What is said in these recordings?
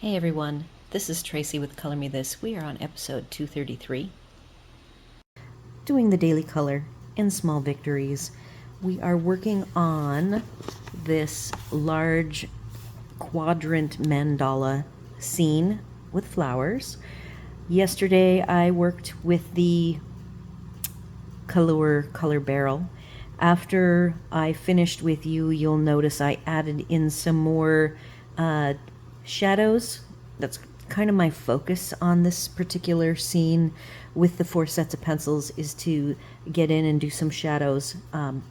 Hey everyone, this is Tracy with Color Me This. We are on episode 233. Doing the daily color in small victories. We are working on this large quadrant mandala scene with flowers. Yesterday I worked with the color barrel. After I finished with you, you'll notice I added in some more shadows. That's kind of my focus on this particular scene with the 4 sets of pencils, is to get in and do some shadows.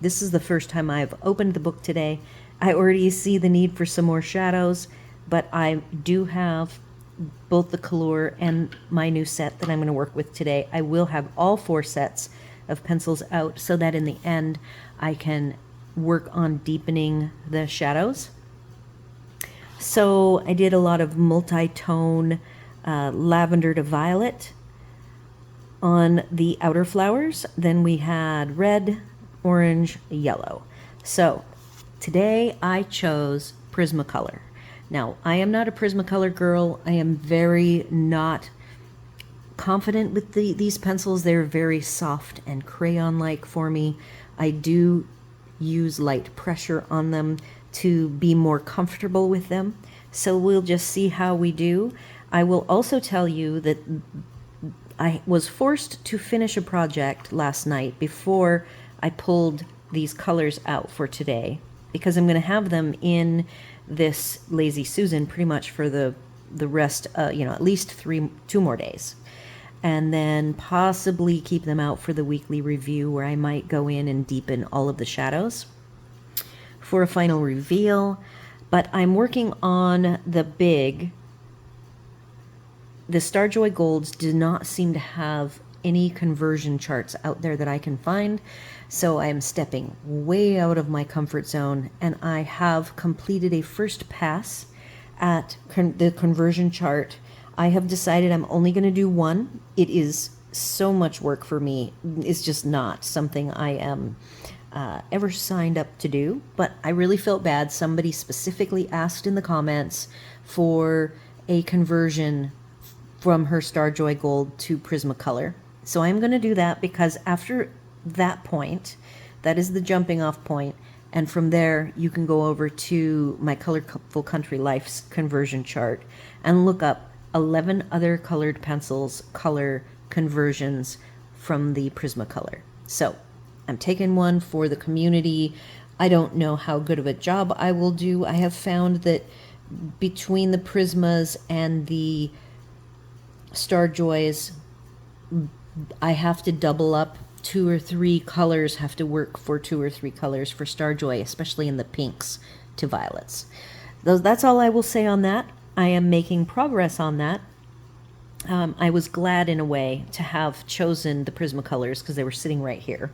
This is the first time I've opened the book today. I already see the need for some more shadows, but I do have both the color and my new set that I'm going to work with today. I will have all 4 sets of pencils out so that in the end I can work on deepening the shadows. So I did a lot of multi-tone lavender to violet on the outer flowers. Then we had red, orange, yellow. So today I chose Prismacolor. Now, I am not a Prismacolor girl. I am very not confident with these pencils. They're very soft and crayon-like for me. I do use light pressure on them to be more comfortable with them. So we'll just see how we do. I will also tell you that I was forced to finish a project last night before I pulled these colors out for today, because I'm going to have them in this Lazy Susan pretty much for the rest, at least 2 more days. And then possibly keep them out for the weekly review, where I might go in and deepen all of the shadows for a final reveal. But I'm working on the Starjoy Golds do not seem to have any conversion charts out there that I can find. So I'm stepping way out of my comfort zone, and I have completed a first pass at the conversion chart. I have decided I'm only going to do one. It is so much work for me. It's just not something I am ever signed up to do, but I really felt bad. Somebody specifically asked in the comments for a conversion from her Starjoy Gold to Prismacolor. So I'm going to do that, because after that point, that is the jumping off point, and from there you can go over to my Colorful Country Life's conversion chart and look up 11 other colored pencils color conversions from the Prismacolor. So I'm taking one for the community. I don't know how good of a job I will do. I have found that between the Prismas and the Starjoys, I have to double up. 2 or 3 colors have to work for 2 or 3 colors for Starjoy, especially in the pinks to violets. That's all I will say on that. I am making progress on that. I was glad in a way to have chosen the Prismacolors, because they were sitting right here,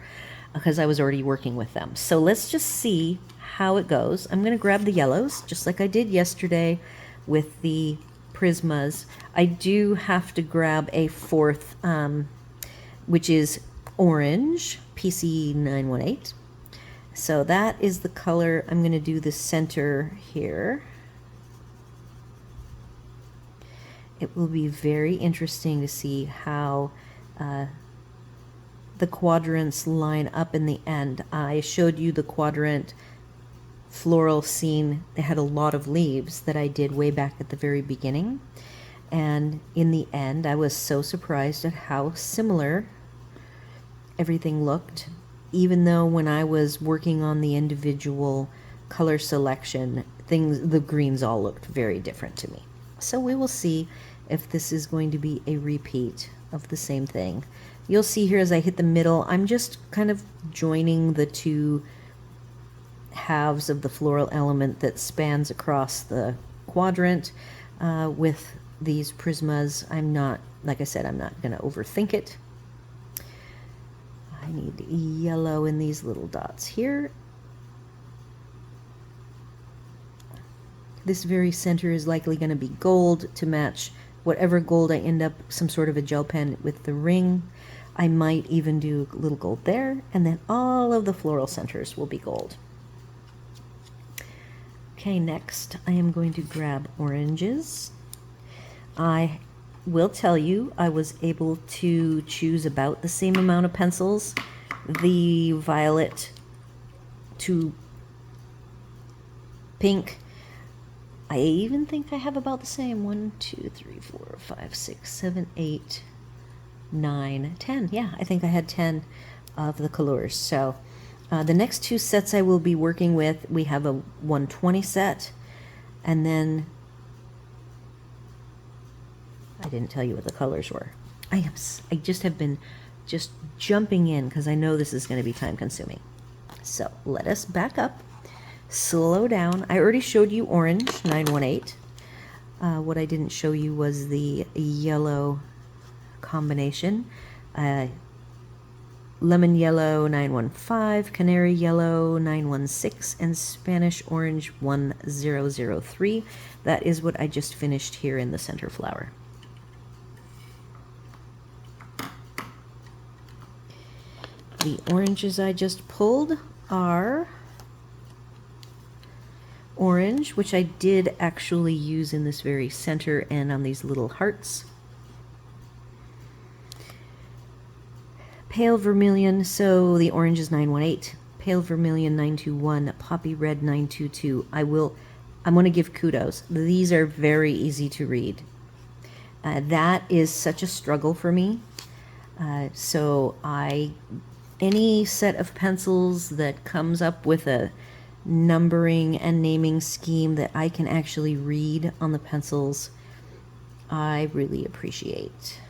because I was already working with them. So let's just see how it goes. I'm going to grab the yellows, just like I did yesterday with the Prismas. I do have to grab a 4th, which is orange, PC918. So that is the color. I'm going to do the center here. It will be very interesting to see how the quadrants line up in the end. I showed you the quadrant floral scene. They had a lot of leaves that I did way back at the very beginning. And in the end, I was so surprised at how similar everything looked, even though when I was working on the individual color selection, the greens all looked very different to me. So we will see if this is going to be a repeat of the same thing. You'll see here as I hit the middle, I'm just kind of joining the 2 halves of the floral element that spans across the quadrant with these Prismas. I'm not, like I said, I'm not going to overthink it. I need yellow in these little dots here. This very center is likely going to be gold to match whatever gold I end up, some sort of a gel pen with the ring. I might even do a little gold there, and then all of the floral centers will be gold. Okay, next I am going to grab oranges. I will tell you, I was able to choose about the same amount of pencils. The violet to pink, I even think I have about the same. 1, 2, 3, 4, 5, 6, 7, 8, 9, 10. Yeah, I think I had 10 of the colors. So the next two sets I will be working with, we have a 120 set, and then I didn't tell you what the colors were. I just have been just jumping in because I know this is going to be time consuming. So let us back up, slow down. I already showed you orange 918. What I didn't show you was the yellow combination. Lemon yellow 915, canary yellow 916, and Spanish orange 1003. That is what I just finished here in the center flower. The oranges I just pulled are orange, which I did actually use in this very center and on these little hearts. Pale vermilion, so the orange is 918. Pale vermilion 921, poppy red 922. I'm going to give kudos. These are very easy to read. That is such a struggle for me. Any set of pencils that comes up with a numbering and naming scheme that I can actually read on the pencils, I really appreciate.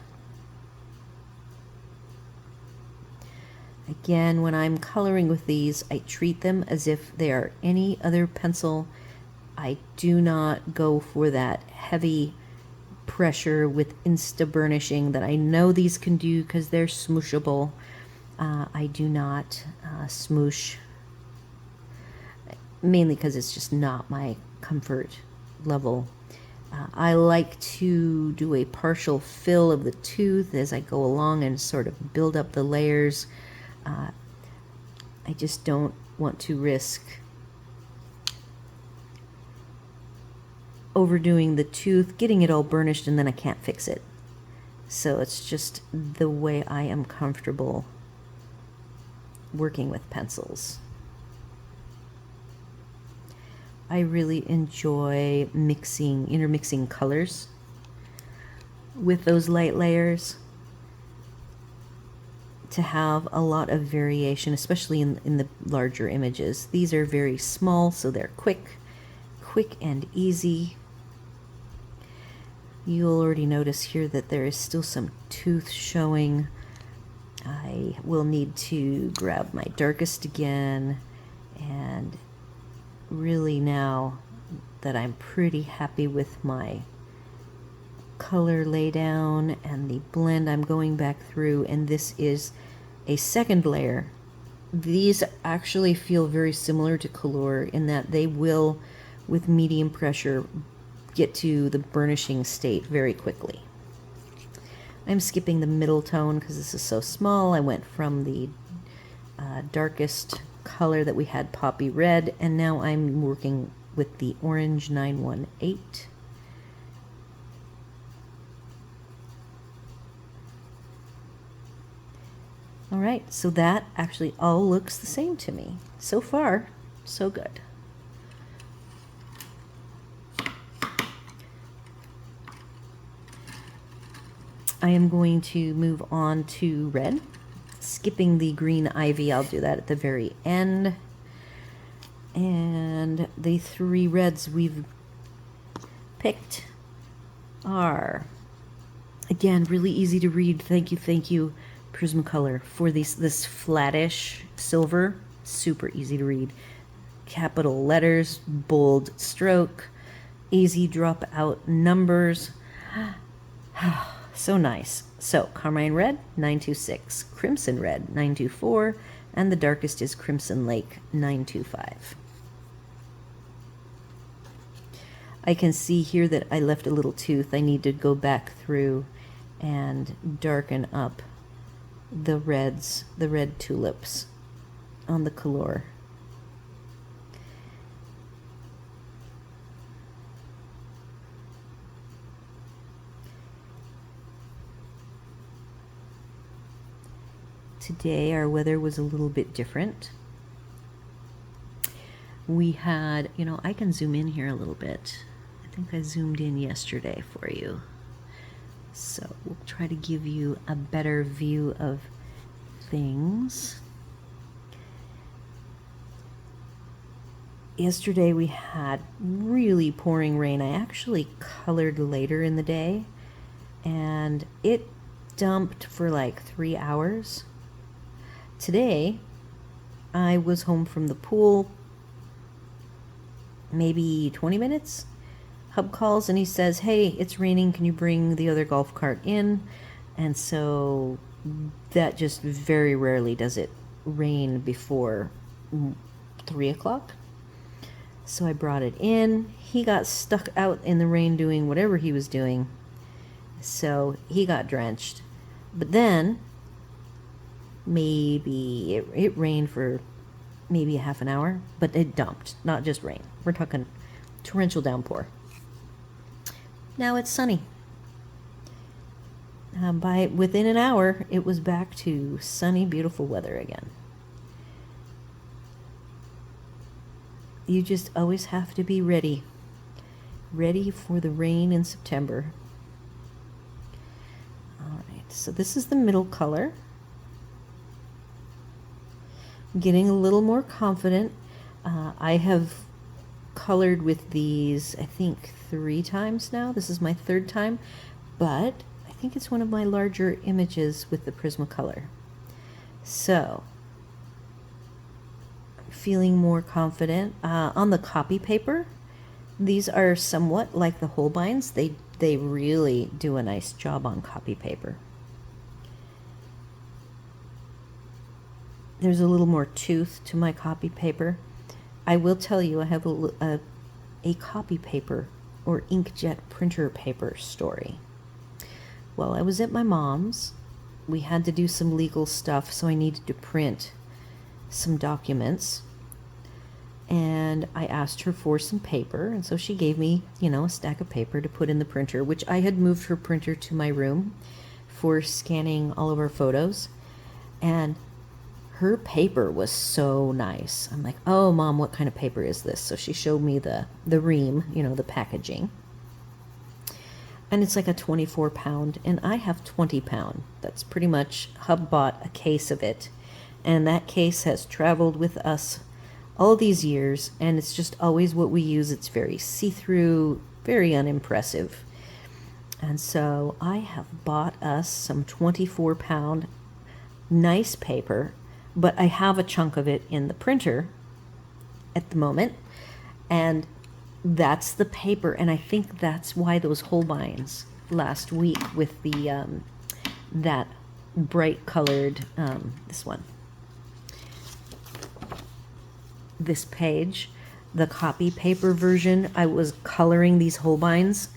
Again, when I'm coloring with these, I treat them as if they are any other pencil. I do not go for that heavy pressure with insta burnishing that I know these can do because they're smooshable. I do not smoosh, mainly because it's just not my comfort level. I like to do a partial fill of the tooth as I go along and sort of build up the layers. I just don't want to risk overdoing the tooth, getting it all burnished, and then I can't fix it. So it's just the way I am comfortable working with pencils. I really enjoy intermixing colors with those light layers to have a lot of variation, especially in the larger images. These are very small, so they're quick and easy. You'll already notice here that there is still some tooth showing. I will need to grab my darkest again, and really, now that I'm pretty happy with my color laydown and the blend, I'm going back through, and this is a second layer. These actually feel very similar to Color in that they will, with medium pressure, get to the burnishing state very quickly. I'm skipping the middle tone because this is so small. I went from the darkest color that we had, poppy red, and now I'm working with the orange 918. All right, so that actually all looks the same to me. So far, so good. I am going to move on to red. Skipping the green ivy, I'll do that at the very end. And the three reds we've picked are, again, really easy to read. Thank you, Prismacolor, for this flattish silver. Super easy to read. Capital letters, bold stroke, easy drop out numbers. So nice. So Carmine Red 926, Crimson Red 924, and the darkest is Crimson Lake 925. I can see here that I left a little tooth. I need to go back through and darken up the reds, the red tulips on the Color. Today our weather was a little bit different. We had, I can zoom in here a little bit. I think I zoomed in yesterday for you. So we'll try to give you a better view of things. Yesterday we had really pouring rain. I actually colored later in the day, and it dumped for like 3 hours. Today I was home from the pool maybe 20 minutes. Hub calls and he says, hey, it's raining, can you bring the other golf cart in? And so that just very rarely does it rain before 3 o'clock. So I brought it in. He got stuck out in the rain doing whatever he was doing, so he got drenched. But then maybe it rained for maybe a half an hour, but it dumped, not just rain. We're talking torrential downpour. Now it's sunny. Within an hour, it was back to sunny, beautiful weather again. You just always have to be ready for the rain in September. All right, so this is the middle color. I'm getting a little more confident. I have colored with these, I think, 3 times now. This is my 3rd time, but I think it's one of my larger images with the Prismacolor. So feeling more confident. On the copy paper, these are somewhat like the Holbeins. They really do a nice job on copy paper. There's a little more tooth to my copy paper. I will tell you, I have a copy paper or inkjet printer paper story. Well, I was at my mom's. We had to do some legal stuff, so I needed to print some documents. And I asked her for some paper, and so she gave me, a stack of paper to put in the printer, which I had moved her printer to my room for scanning all of our photos. And her paper was so nice. I'm like, oh, Mom, what kind of paper is this? So she showed me the ream, the packaging. And it's like a 24-pound, and I have 20-pound. That's pretty much, Hub bought a case of it. And that case has traveled with us all these years, and it's just always what we use. It's very see-through, very unimpressive. And so I have bought us some 24-pound nice paper, but I have a chunk of it in the printer at the moment, and that's the paper. And I think that's why those Holbeins last week with the that bright colored this page, the copy paper version, I was coloring these Holbeins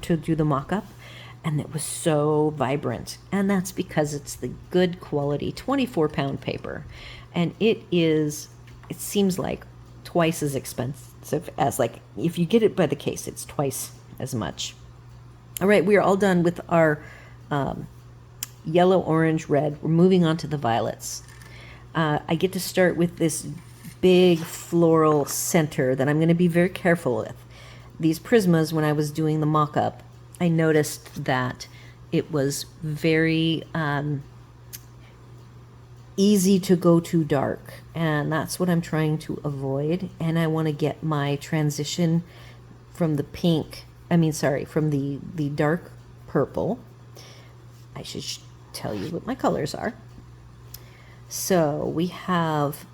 to do the mock-up, and it was so vibrant. And that's because it's the good quality 24-pound paper, and it seems like twice as expensive as, like, if you get it by the case, it's twice as much. All right, we are all done with our yellow, orange, red. We're moving on to the violets. I get to start with this big floral center that I'm going to be very careful with. These Prismas, when I was doing the mock-up, I noticed that it was very easy to go too dark, and that's what I'm trying to avoid. And I want to get my transition from the from the dark purple. I should tell you what my colors are. So we have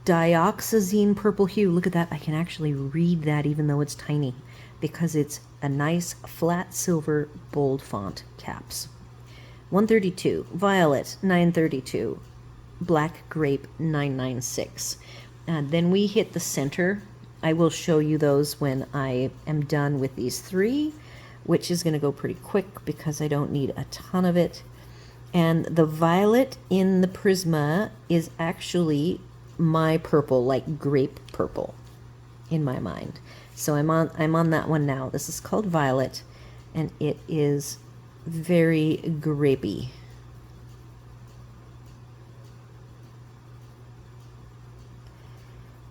dioxazine purple hue. Look at that. I can actually read that even though it's tiny, because it's a nice flat silver bold font caps. 132, violet 932, black grape 996. Then we hit the center. I will show you those when I am done with these 3, which is going to go pretty quick because I don't need a ton of it. And the violet in the Prisma is actually my purple, like grape purple in my mind. So I'm on that one now. This is called Violet, and it is very grapey.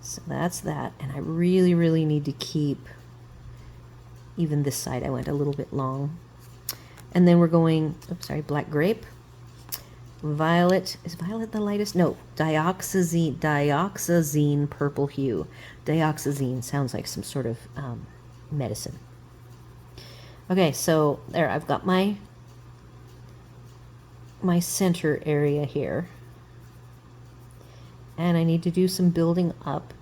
So that's that, and I really, really need to keep, even this side I went a little bit long. And then we're going, oops, sorry, black grape. Violet, is violet the lightest? No, dioxazine purple hue. Dioxazine sounds like some sort of medicine. Okay, so there, I've got my center area here. And I need to do some building up.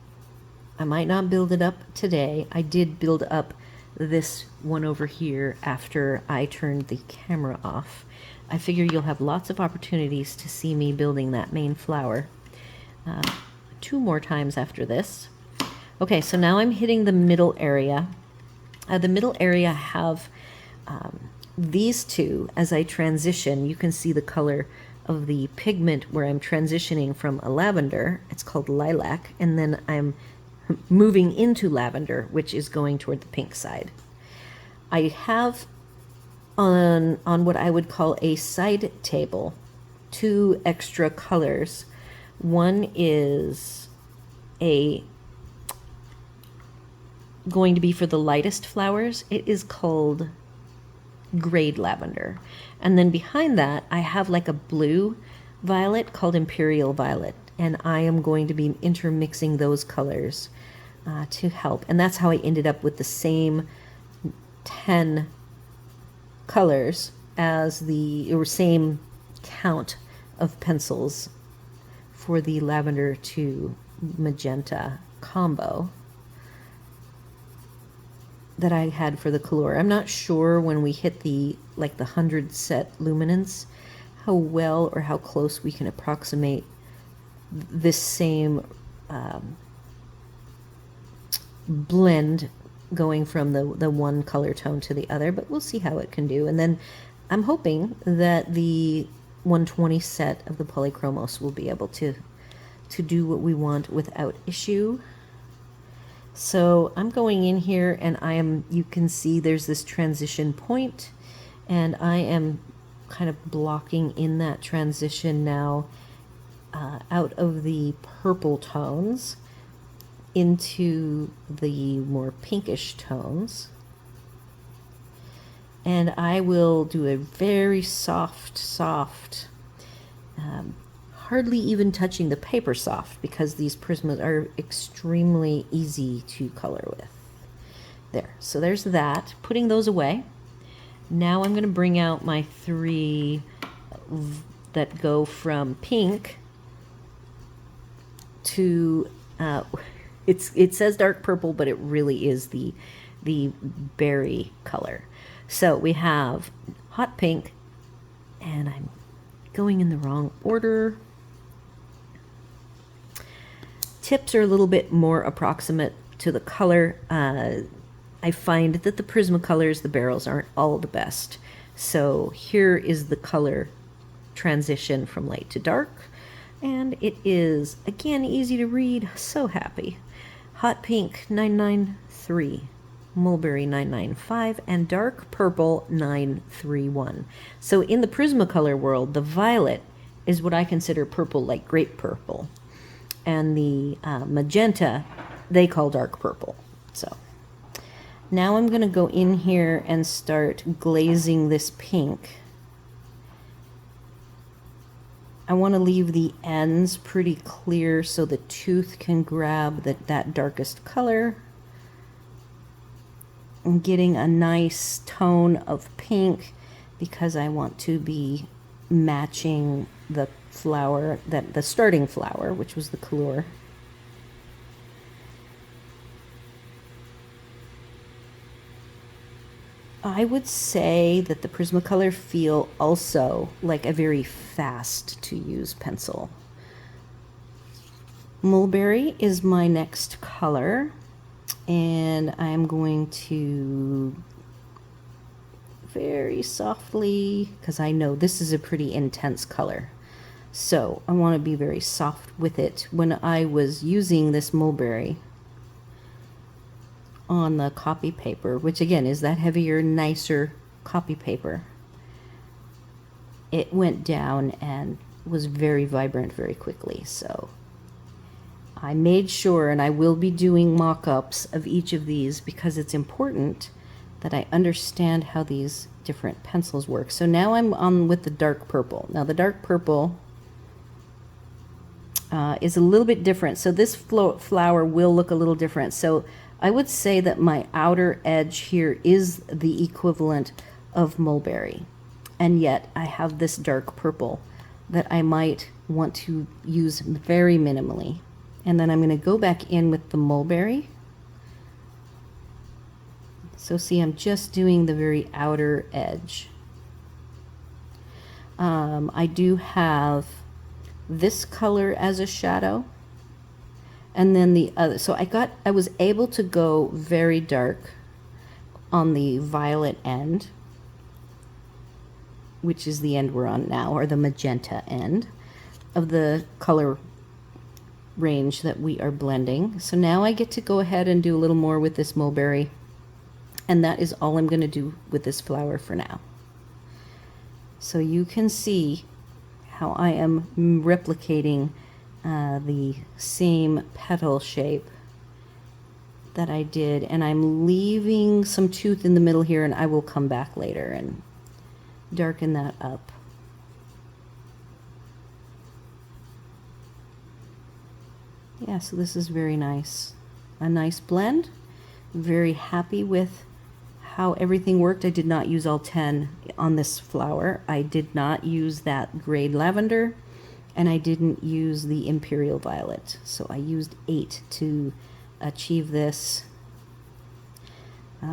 I might not build it up today. I did build up this one over here after I turned the camera off. I figure you'll have lots of opportunities to see me building that main flower 2 more times after this. Okay, so now I'm hitting the middle area. The middle area have these two. As I transition, you can see the color of the pigment where I'm transitioning from a lavender. It's called lilac, and then I'm moving into lavender, which is going toward the pink side. I have on what I would call a side table 2 extra colors. One is going to be for the lightest flowers. It is called grade lavender. And then behind that I have like a blue violet called imperial violet, and I am going to be intermixing those colors to help. And that's how I ended up with the same 10 colors as or same count of pencils for the lavender to magenta combo that I had for the color. I'm not sure when we hit the 100 set luminance how well or how close we can approximate this same blend going from the one color tone to the other, but we'll see how it can do. And then I'm hoping that the 120 set of the polychromos will be able to do what we want without issue. So I'm going in here, and you can see there's this transition point, and I am kind of blocking in that transition now out of the purple tones into the more pinkish tones. And I will do a very soft, hardly even touching the paper soft, because these prismas are extremely easy to color with. There, so there's that. Putting those away. Now I'm going to bring out my 3 that go from pink to it says dark purple, but it really is the berry color. So we have hot pink, and I'm going in the wrong order. Tips are a little bit more approximate to the color. I find that the Prismacolors, the barrels, aren't all the best. So here is the color transition from light to dark, and it is, again, easy to read. So happy. Hot pink 993, mulberry 995, and dark purple 931. So in the Prismacolor world, the violet is what I consider purple, like grape purple, and the magenta they call dark purple. So now I'm going to go in here and start glazing this pink. I want to leave the ends pretty clear so the tooth can grab that darkest color. I'm getting a nice tone of pink because I want to be matching the flower, the starting flower, which was the color. I would say that the Prismacolor feel also like a very fast to use pencil. Mulberry is my next color, and I'm going to very softly, because I know this is a pretty intense color, so I want to be very soft with it. When I was using this mulberry on the copy paper, which again is that heavier, nicer copy paper, it went down and was very vibrant very quickly. So I made sure, and I will be doing mock-ups of each of these because it's important that I understand how these different pencils work. So now I'm on with the dark purple. Now the dark purple is a little bit different. So this flower will look a little different. So I would say that my outer edge here is the equivalent of mulberry. And yet I have this dark purple that I might want to use very minimally. And then I'm going to go back in with the mulberry. So see, I'm just doing the very outer edge. I do have this color as a shadow, and then the other. So I was able to go very dark on the violet end, which is the end we're on now, or the magenta end of the color range that we are blending. So now I get to go ahead and do a little more with this mulberry, and that is all I'm going to do with this flower for now. So you can see how I am replicating the same petal shape that I did, and I'm leaving some tooth in the middle here, and I will come back later and darken that up. Yeah, so this is very nice. A nice blend. Very happy with how everything worked. I did not use all 10 on this flower. I did not use that grade lavender, and I didn't use the imperial violet. So I used 8 to achieve this.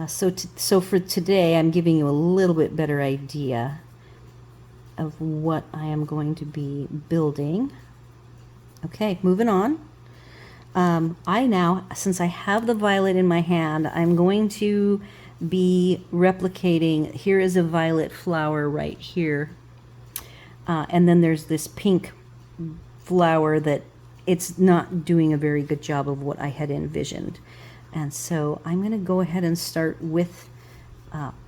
So for today, I'm giving you a little bit better idea of what I am going to be building. Okay, moving on. I now, since I have the violet in my hand, I'm going to be replicating. Here is a violet flower right here. And then there's this pink flower that it's not doing a very good job of what I had envisioned. And so I'm going to go ahead and start with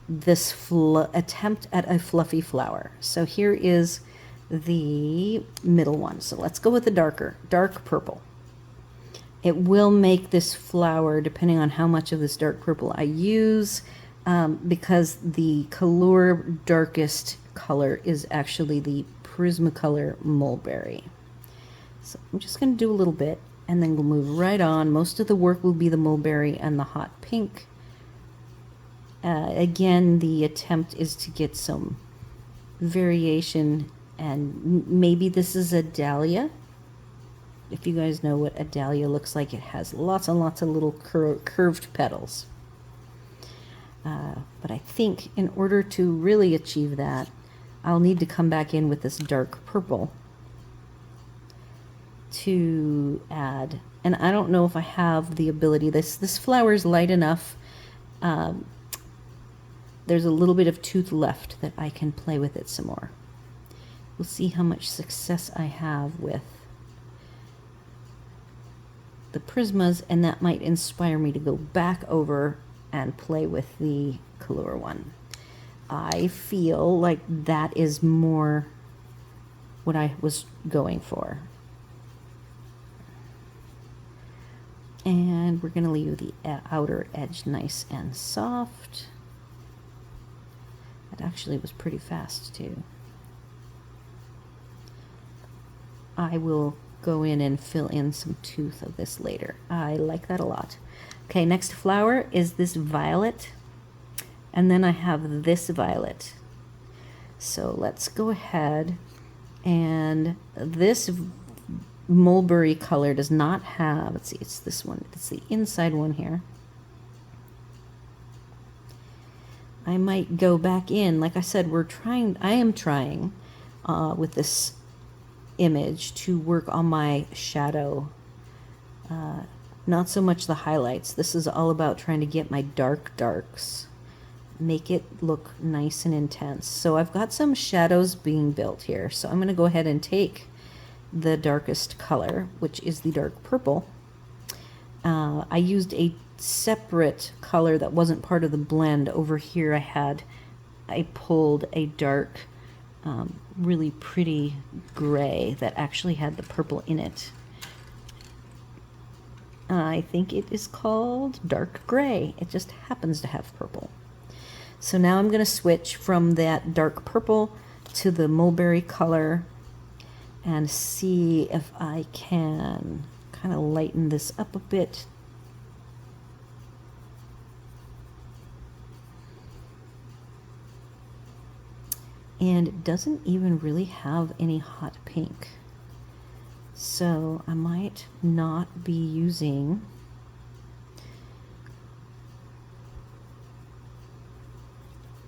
this attempt at a fluffy flower. So here is the middle one. So let's go with the dark purple. It will make this flower, depending on how much of this dark purple I use, because the Color darkest color is actually the Prismacolor mulberry. So I'm just going to do a little bit, and then we'll move right on. Most of the work will be the mulberry and the hot pink. Again, the attempt is to get some variation, and maybe this is a dahlia. If you guys know what a dahlia looks like, it has lots and lots of little curved petals. But I think in order to really achieve that, I'll need to come back in with this dark purple to add. And I don't know if I have the ability. This flower is light enough. There's a little bit of tooth left that I can play with it some more. We'll see how much success I have with the Prismas, and that might inspire me to go back over and play with the Color one. I feel like that is more what I was going for. And we're going to leave the outer edge nice and soft. That actually was pretty fast too. I will go in and fill in some tooth of this later. I like that a lot. Okay, next flower is this violet, and then I have this violet. So let's go ahead, and this mulberry color does not have, let's see, it's this one, it's the inside one here. I might go back in, like I said, I am trying with this image to work on my shadow, not so much the highlights. This is all about trying to get my darks, make it look nice and intense. So I've got some shadows being built here, so I'm going to go ahead and take the darkest color, which is the dark purple. I used a separate color that wasn't part of the blend. Over here I had I pulled a dark, really pretty gray that actually had the purple in it. I think it is called dark gray. It just happens to have purple. So now I'm going to switch from that dark purple to the mulberry color and see if I can kind of lighten this up a bit. And it doesn't even really have any hot pink. So I might not be using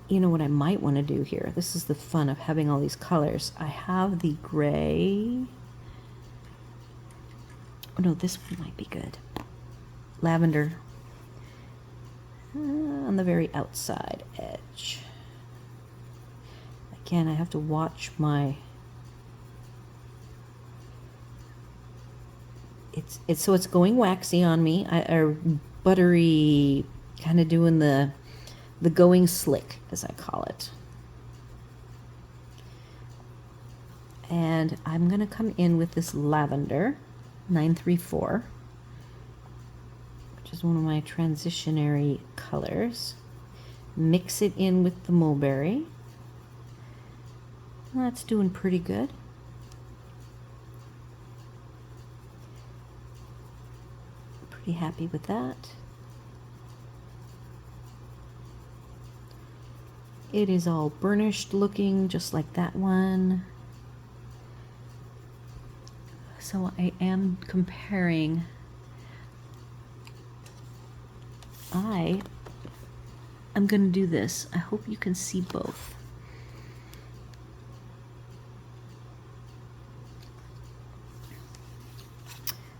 you know what I might want to do here. This is the fun of having all these colors. I have the gray. Oh no, this one might be good. Lavender on the very outside edge. Again, I have to watch my. So it's going waxy on me, or buttery, kind of doing the going slick, as I call it. And I'm going to come in with this lavender 934, which is one of my transitionary colors. Mix it in with the mulberry. That's doing pretty good. Pretty happy with that. It is all burnished looking, just like that one. So I am comparing. I'm going to do this. I hope you can see both.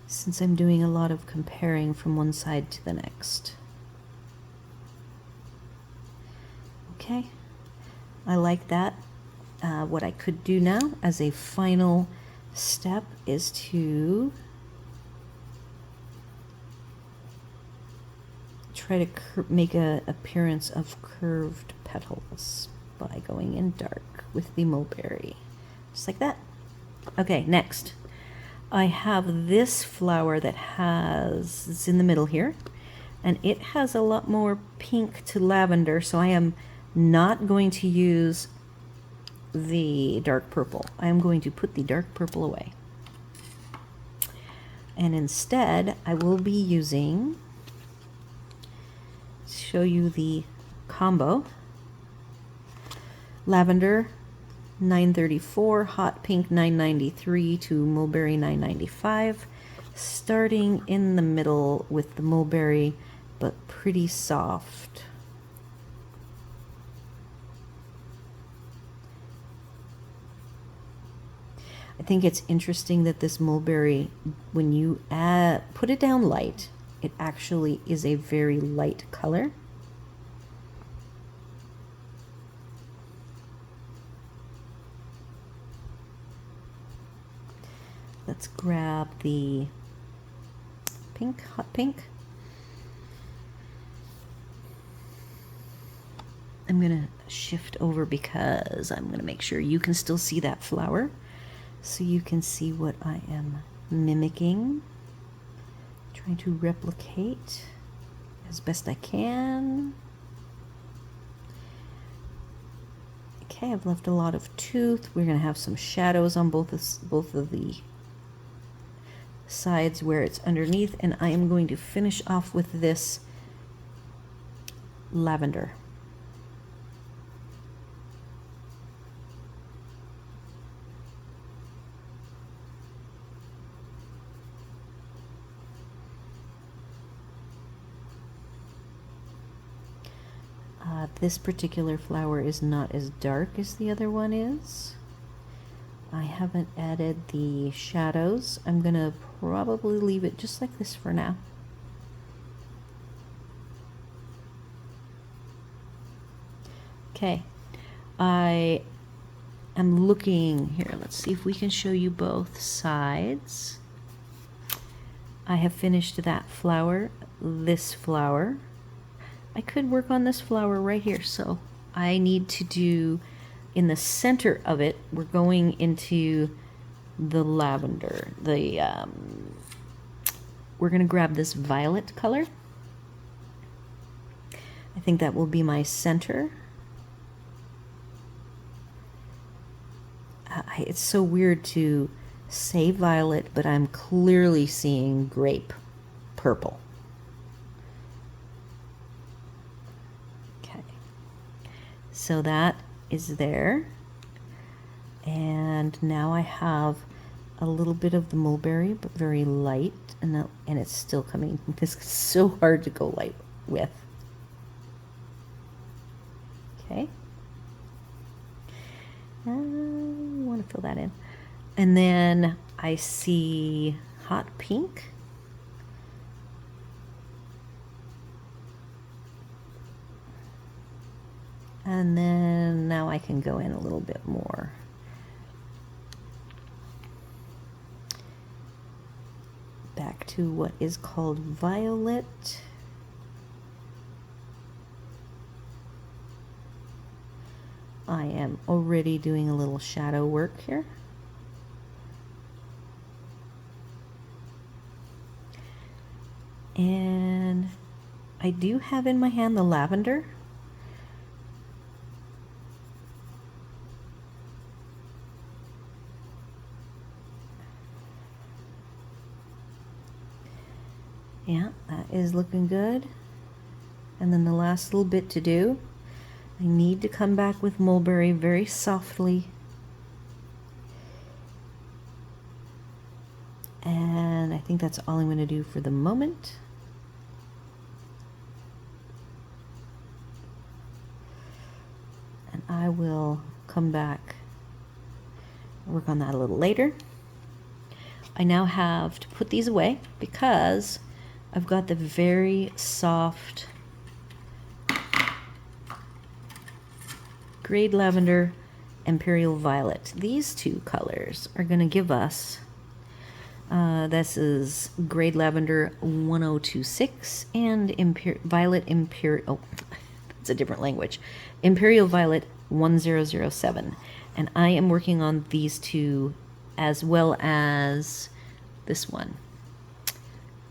Since I'm doing a lot of comparing from one side to the next. Okay, I like that. What I could do now as a final step is to try to make an appearance of curved petals by going in dark with the mulberry, just like that. Okay, next. I have this flower that it's in the middle here, and it has a lot more pink to lavender, so I am not going to use the dark purple. I am going to put the dark purple away. And instead, I will be using, show you the combo, lavender 934, hot pink 993 to mulberry 995, starting in the middle with the mulberry, but pretty soft. I think it's interesting that this mulberry, when you put it down light, it actually is a very light color. Let's grab the pink, hot pink. I'm gonna shift over because I'm gonna make sure you can still see that flower, so you can see what I am mimicking, trying to replicate as best I can. Okay, I've left a lot of tooth. We're gonna have some shadows on both of the sides where it's underneath, and I am going to finish off with this lavender. This particular flower is not as dark as the other one is. I haven't added the shadows. I'm gonna probably leave it just like this for now. Okay, I am looking here. Let's see if we can show you both sides. I have finished that flower, this flower. I could work on this flower right here, so I need to do, in the center of it, we're going into the lavender. We're going to grab this violet color. I think that will be my center. It's so weird to say violet, but I'm clearly seeing grape purple. Okay, so that is there. And now I have a little bit of the mulberry, but very light, and it's still coming. This is so hard to go light with. Okay. I want to fill that in. And then I see hot pink. And then now I can go in a little bit more. Back to what is called violet. I am already doing a little shadow work here. And I do have in my hand the lavender. Yeah, that is looking good. And then the last little bit to do, I need to come back with mulberry very softly. And I think that's all I'm going to do for the moment. And I will come back, work on that a little later. I now have to put these away because I've got the very soft Grade Lavender, Imperial Violet. These two colors are going to give us, this is Grade Lavender 1026 and Violet Imperial, oh, that's a different language, Imperial Violet 1007. And I am working on these two as well as this one.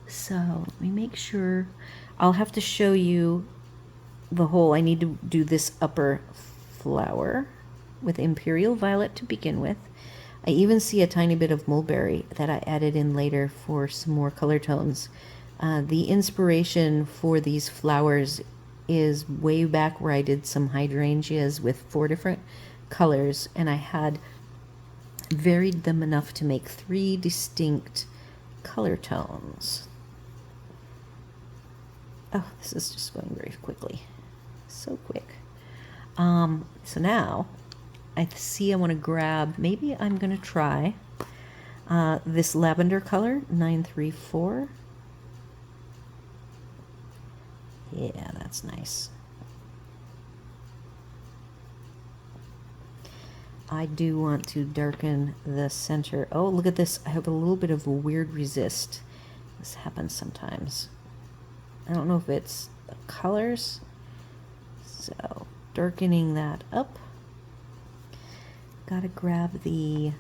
So let me make sure. I'll have to show you the whole. I need to do this upper flower with Imperial Violet to begin with. I even see a tiny bit of mulberry that I added in later for some more color tones. The inspiration for these flowers is way back where I did some hydrangeas with 4 different colors, and I had varied them enough to make 3 distinct color tones. Oh, this is just going very quickly. So quick. So now I see I want to grab, maybe I'm going to try this lavender color, 934. Yeah, that's nice. I do want to darken the center. Oh, look at this. I have a little bit of a weird resist. This happens sometimes. I don't know if it's the colors. So darkening that up. Gotta grab the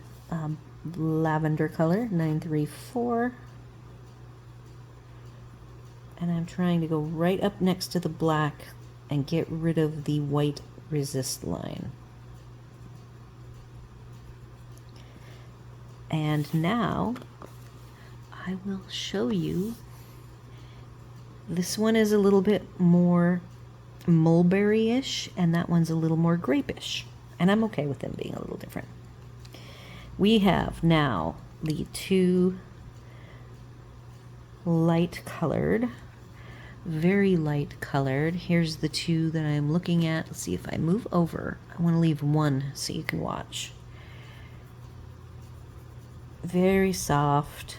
lavender color, 934. And I'm trying to go right up next to the black and get rid of the white resist line. And now I will show you. This one is a little bit more mulberry-ish, and that one's a little more grape-ish. And I'm okay with them being a little different. We have now the 2 light colored, very light colored. Here's the 2 that I'm looking at. Let's see if I move over. I want to leave one so you can watch. Very soft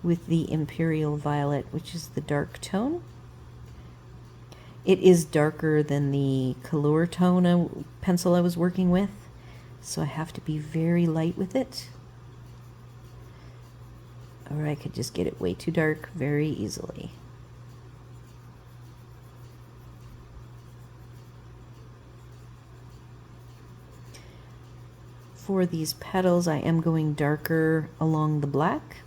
with the Imperial Violet, which is the dark tone. It is darker than the Color Tone pencil I was working with, so I have to be very light with it, or I could just get it way too dark very easily. For these petals, I am going darker along the black.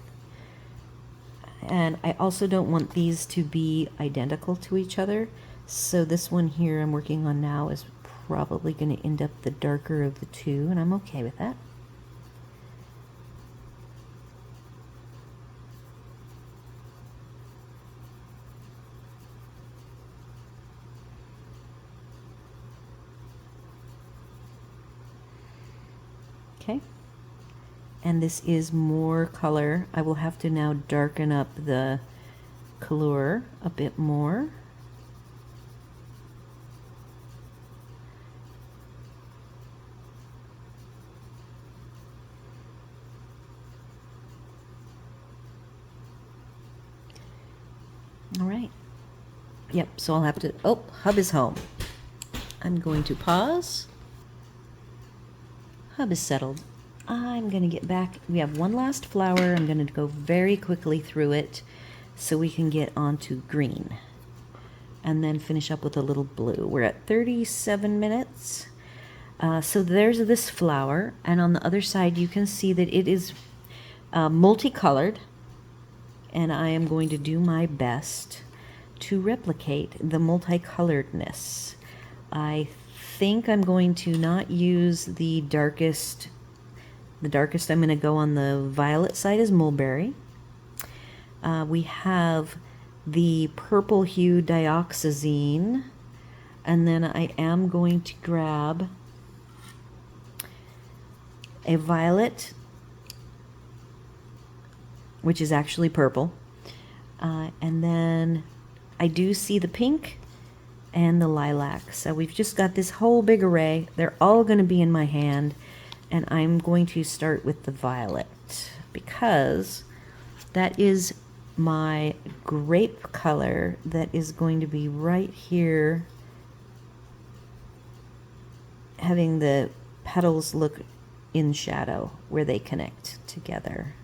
And I also don't want these to be identical to each other. So this one here I'm working on now is probably going to end up the darker of the two, and I'm okay with that. Okay. And this is more color. I will have to now darken up the color a bit more. All right. Yep, so I'll have to, oh, hub is home. I'm going to pause. Hub is settled. I'm going to get back. We have one last flower. I'm going to go very quickly through it so we can get onto green and then finish up with a little blue. We're at 37 minutes. So there's this flower, and on the other side you can see that it is multicolored, and I am going to do my best to replicate the multicoloredness. I think I'm going to not use the darkest. The darkest I'm going to go on the violet side is mulberry. We have the purple hue dioxazine, and then I am going to grab a violet, which is actually purple, and then I do see the pink and the lilac. So we've just got this whole big array. They're all going to be in my hand, and I'm going to start with the violet because that is my grape color that is going to be right here, having the petals look in shadow where they connect together.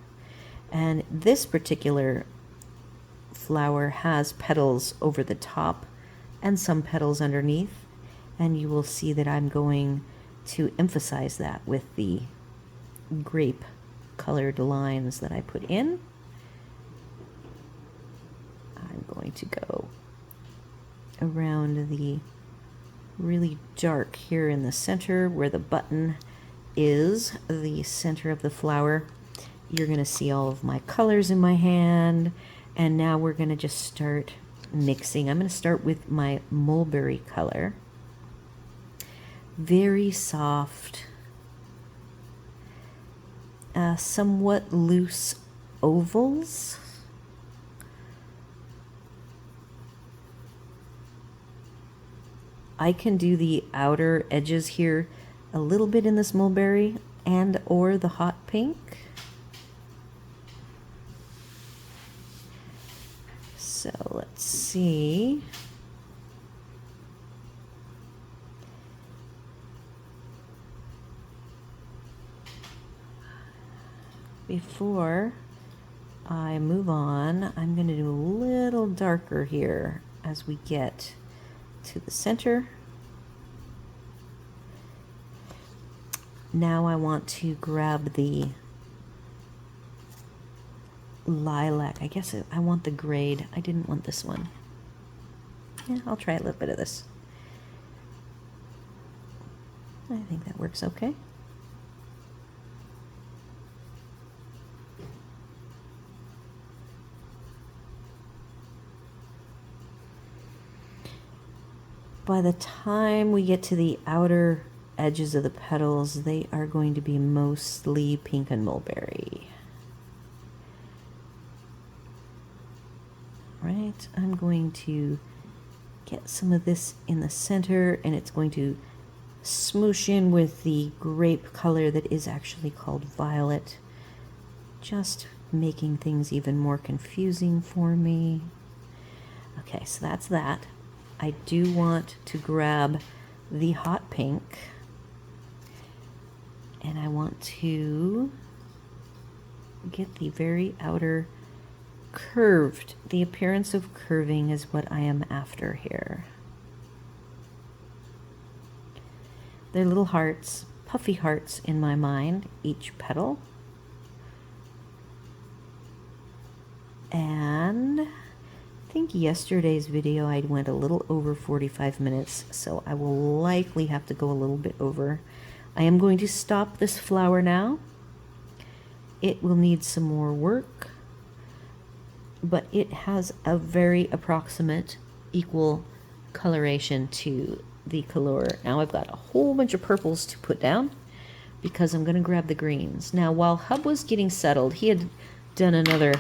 And this particular flower has petals over the top and some petals underneath, and you will see that I'm going to emphasize that with the grape colored lines that I put in. I'm going to go around the really dark here in the center where the button is the center of the flower. You're going to see all of my colors in my hand, and now we're going to just start mixing. I'm going to start with my mulberry color. Very soft, somewhat loose ovals. I can do the outer edges here a little bit in this mulberry and or the hot pink. So let's see. Before I move on, I'm going to do a little darker here as we get to the center. Now I want to grab the lilac. I guess I want the grade. I didn't want this one. Yeah, I'll try a little bit of this. I think that works okay. By the time we get to the outer edges of the petals, they are going to be mostly pink and mulberry. Right, I'm going to get some of this in the center, and it's going to smoosh in with the grape color that is actually called violet, just making things even more confusing for me. Okay, so that's that. I do want to grab the hot pink, and I want to get the very outer curved. The appearance of curving is what I am after here. They're little hearts, puffy hearts in my mind, each petal. And I think yesterday's video I went a little over 45 minutes, so I will likely have to go a little bit over. I am going to stop this flower now. It will need some more work, but it has a very approximate equal coloration to the color. Now I've got a whole bunch of purples to put down because I'm going to grab the greens. Now while Hub was getting settled, he had done another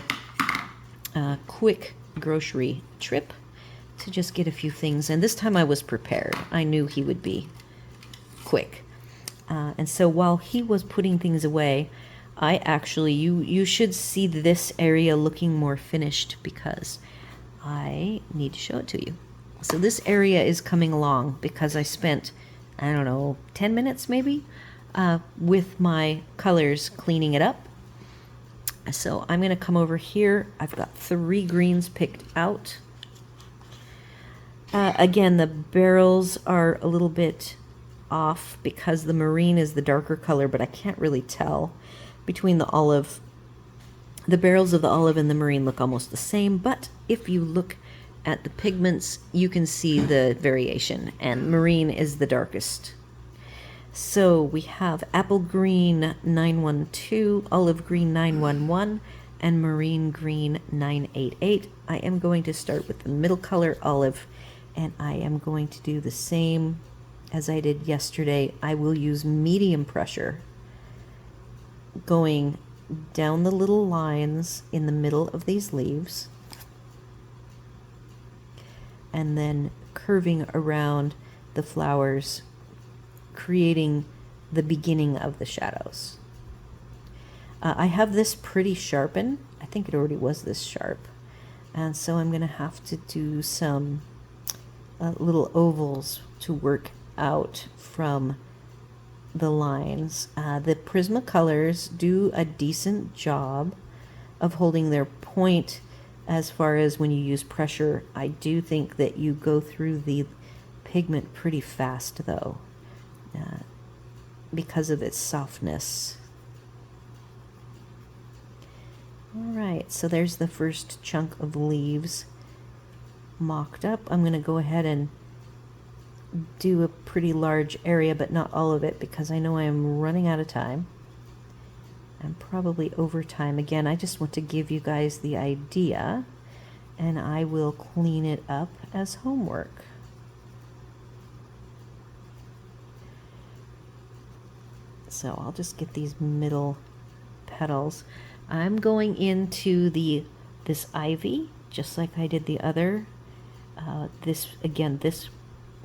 quick grocery trip to just get a few things, and this time I was prepared. I knew he would be quick. And so while he was putting things away, I actually, you should see this area looking more finished because I need to show it to you. So this area is coming along because I spent, I don't know, 10 minutes maybe with my colors cleaning it up. So I'm going to come over here. I've got 3 greens picked out. Again, the barrels are a little bit off because the marine is the darker color, but I can't really tell between the olive. The barrels of the olive and the marine look almost the same, but if you look at the pigments, you can see the variation, and marine is the darkest. So we have apple green 912, olive green 911, and marine green 988. I am going to start with the middle color, olive, and I am going to do the same as I did yesterday. I will use medium pressure going down the little lines in the middle of these leaves and then curving around the flowers, creating the beginning of the shadows. I have this pretty sharpened. I think it already was this sharp. And so I'm going to have to do some little ovals to work out from the lines. The Prismacolors do a decent job of holding their point as far as when you use pressure. I do think that you go through the pigment pretty fast though, because of its softness. All right, so there's the first chunk of leaves mocked up. I'm going to go ahead and do a pretty large area, but not all of it, because I know I am running out of time. I'm probably over time. Again, I just want to give you guys the idea, and I will clean it up as homework. So I'll just get these middle petals. I'm going into this ivy, just like I did the other. This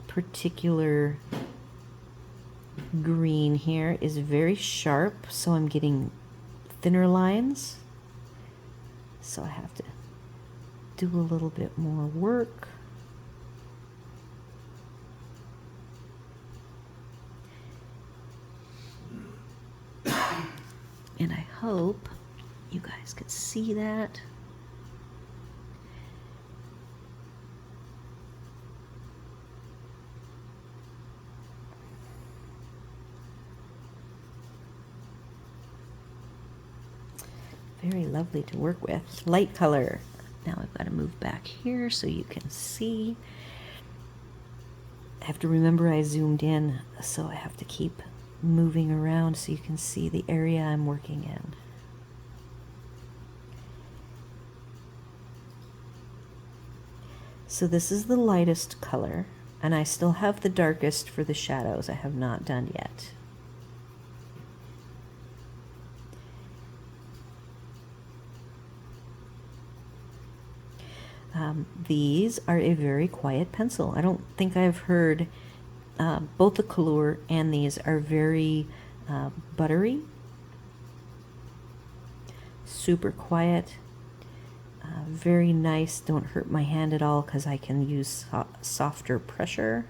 particular green here is very sharp, so I'm getting thinner lines. So I have to do a little bit more work. And I hope you guys could see that. Very lovely to work with. Light color. Now I've got to move back here so you can see. I have to remember I zoomed in, so I have to keep moving around so you can see the area I'm working in. So this is the lightest color, and I still have the darkest for the shadows I have not done yet. These are a very quiet pencil. I don't think I've heard, both the Color and these are very buttery, super quiet, very nice, don't hurt my hand at all because I can use softer pressure.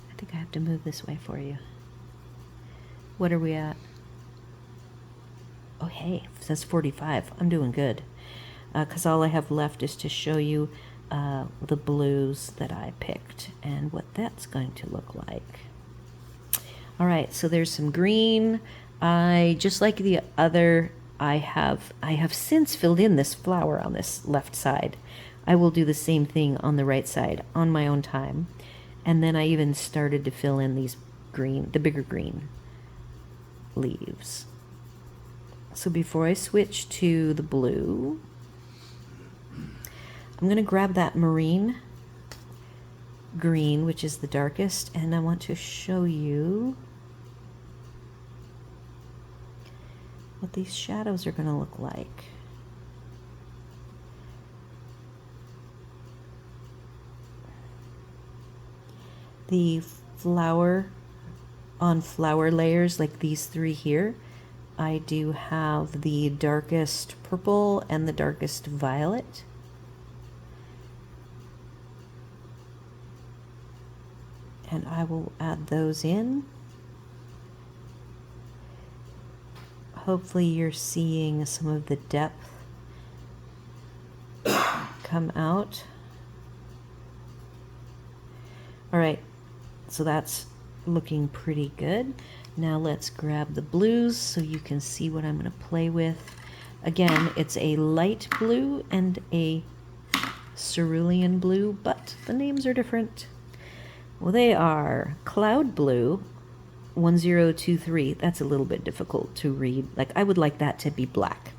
I think I have to move this way for you. What are we at? Oh, hey, it says 45. I'm doing good. Because all I have left is to show you the blues that I picked and what that's going to look like. All right, so there's some green. Just like the other, I have since filled in this flower on this left side. I will do the same thing on the right side on my own time. And then I even started to fill in these green, the bigger green leaves. So before I switch to the blue, I'm going to grab that marine green, which is the darkest, and I want to show you what these shadows are going to look like. The flower on flower layers, like these three here, I do have the darkest purple and the darkest violet. And I will add those in. Hopefully you're seeing some of the depth come out. All right, so that's looking pretty good. Now let's grab the blues so you can see what I'm going to play with. Again, it's a light blue and a cerulean blue, but the names are different. Well, they are Cloud Blue 1023. That's a little bit difficult to read. Like, I would like that to be black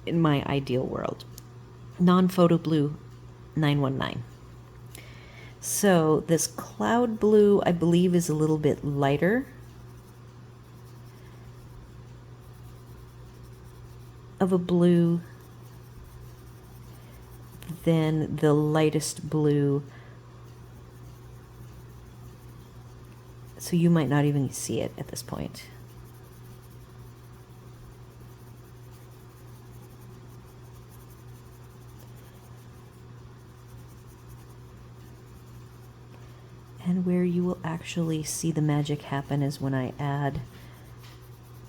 in my ideal world. Non-Photo Blue 919. So this Cloud Blue, I believe, is a little bit lighter of a blue than the lightest blue. So you might not even see it at this point. And where you will actually see the magic happen is when I add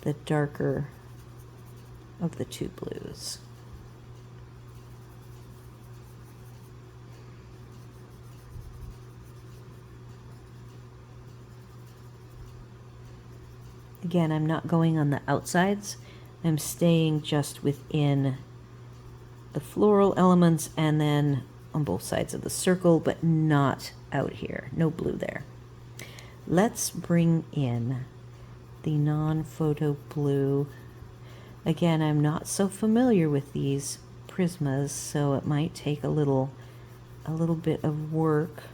the darker of the two blues. Again, I'm not going on the outsides. I'm staying just within the floral elements and then on both sides of the circle, but not out here. No blue there. Let's bring in the non-photo blue. Again, I'm not so familiar with these Prismas, so it might take a little bit of work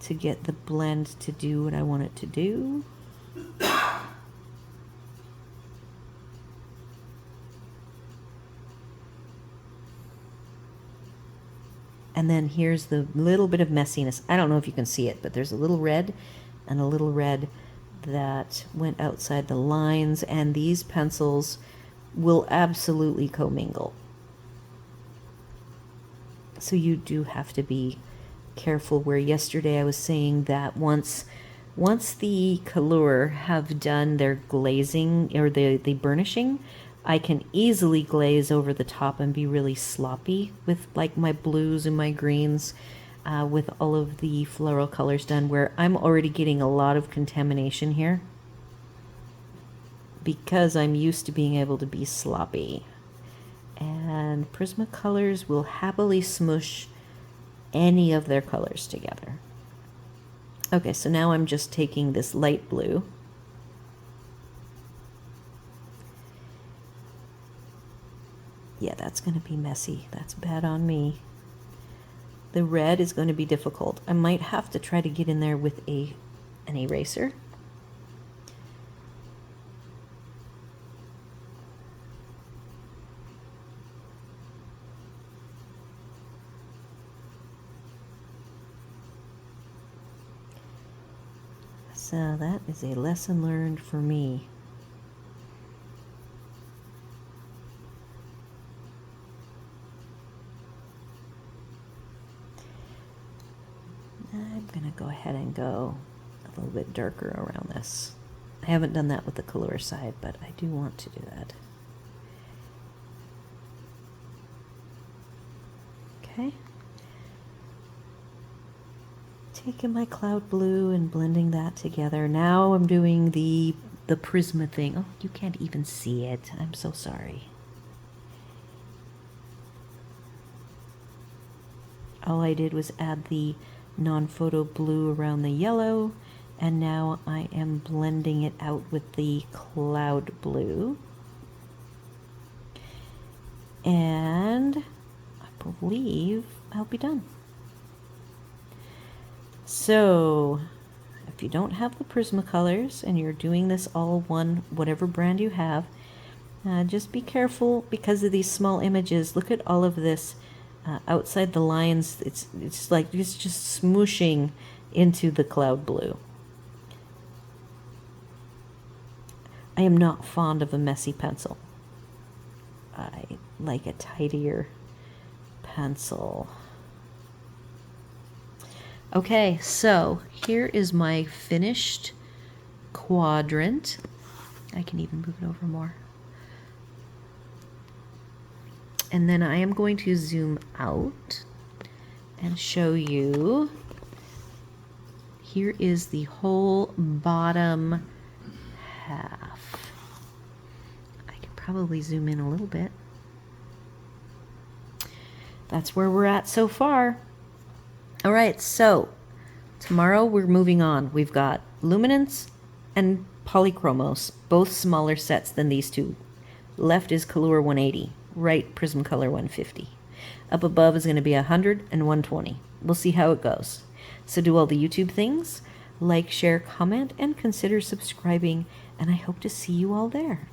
to get the blend to do what I want it to do. And then here's the little bit of messiness. I don't know if you can see it, but there's a little red and a little red that went outside the lines, and these pencils will absolutely commingle. So you do have to be careful, where yesterday I was saying that once the Color have done their glazing or the burnishing, I can easily glaze over the top and be really sloppy with like my blues and my greens with all of the floral colors done, where I'm already getting a lot of contamination here because I'm used to being able to be sloppy. And Prismacolors will happily smush any of their colors together. Okay, so now I'm just taking this light blue yeah, that's going to be messy. That's bad on me. The red is going to be difficult. I might have to try to get in there with an eraser. So that is a lesson learned for me. I'm going to go ahead and go a little bit darker around this. I haven't done that with the color side, but I do want to do that. Okay. Taking my cloud blue and blending that together. Now I'm doing the Prisma thing. Oh, you can't even see it. I'm so sorry. All I did was add the non-photo blue around the yellow, and now I am blending it out with the cloud blue. And I believe I'll be done. So if you don't have the Prismacolors and you're doing this all one, whatever brand you have, just be careful because of these small images. Look at all of this outside the lines. It's like it's just smooshing into the cloud blue. I am not fond of a messy pencil. I like a tidier pencil. Okay, so here is my finished quadrant. I can even move it over more. And then I am going to zoom out and show you. Here is the whole bottom half. I can probably zoom in a little bit. That's where we're at so far. All right, so tomorrow we're moving on. We've got Luminance and Polychromos, both smaller sets than these two. Left is Color 180, right Prismacolor 150. Up above is going to be 100 and 120. We'll see how it goes. So do all the YouTube things, like, share, comment, and consider subscribing, and I hope to see you all there.